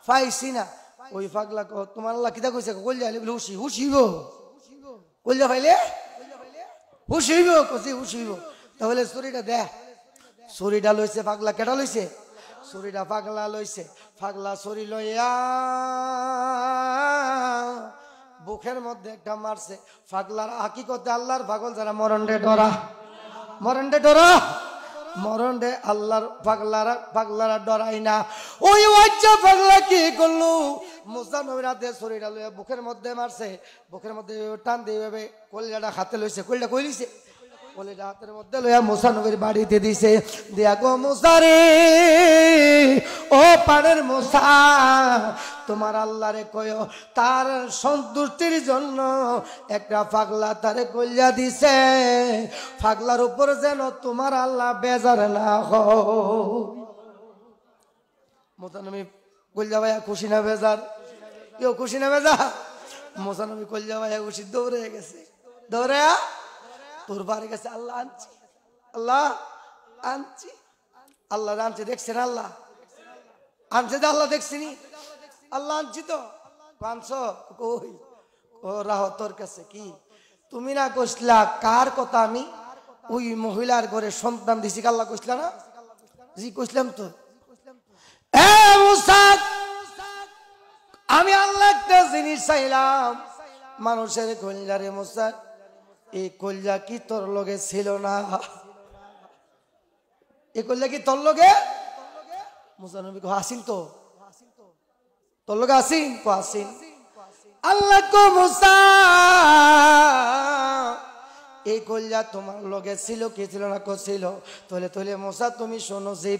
পাইছি না। ওই পাগলা কো তোমার আল্লাহ কিতা কইছে কলজা হুসি হুসিব কলজা পাইলে হুসিব কসি হুসিব। তাহলে ছুরিটা দেখ, ছুরিটা লইছে পাগলা, কেটা লইছে ছুরিটা পাগলা লইছে। পাগলা ছুরি লইয়া বুকের মধ্যে একটা মারছে। পাগলার হাকিকতে আল্লাহর পাগল যারা মরণে ডরা, মরণে ডরা, মরণে আল্লাহর পাগলারা ডরাই না। ওই বাচ্চা পাগলা কি করলো মুসা নবীর হাতে ছুরিটা লইয়া বুকের মধ্যে মারছে, বুকের মধ্যে টান দিয়ে কলিজাটা হাতে লইছে, কলিটা কই লিছে কলিটা হাতের মধ্যে লইয়া মুসা নবীর বাড়িতে দিছে। দিয়া গো মুসা রে ও পাড়ের মুসা তোমার আল্লাহরে কয়ো তার সন্তুষ্টির জন্য একটা পাগলা তারে কলিজা দিছে, পাগলার উপর যেন তোমার আল্লাহ বেজার না হয়। মুসা নবী কলিজা ভাইয়া খুশি না বেজার? কেউ খুশি না বেজার? মুসা নবী কলিজা ভাইয়া খুশি, দৌড়ে গেছে, দৌড়ে তোর বাড়ি গেছে। আল্লাহ আনছি, আল্লাহ আনছি, আল্লাহ আনছে দেখছেন, আল্লাহ আনছে তো, আল্লাহ দেখছিনি, আল্লাহ আনছি তো আনছ কই ও রাহ তোর কাছে কি তুমি না কইসলা কার কথা আমি ওই মহিলার ঘরে সন্তান দিছি, আল্লাহ কইসলা না? জি কইসলাম তো। এ মুসা আমি আল্লাহ একটা জিনিস চাইলাম মানুষের কলিজারে মুসা এই কলিজা কি তোর লগে ছিল না? এই কলিজা কি তোর লগে? মুসা নবী কো আসিন তো, তোর লগে আসিন কো আসিন। আল্লাহ কো মুসা এই কলিজা তোমার লগে ছিল কি ছিল না? কো ছিল। তাহলে মুসা তুমি শোনো যে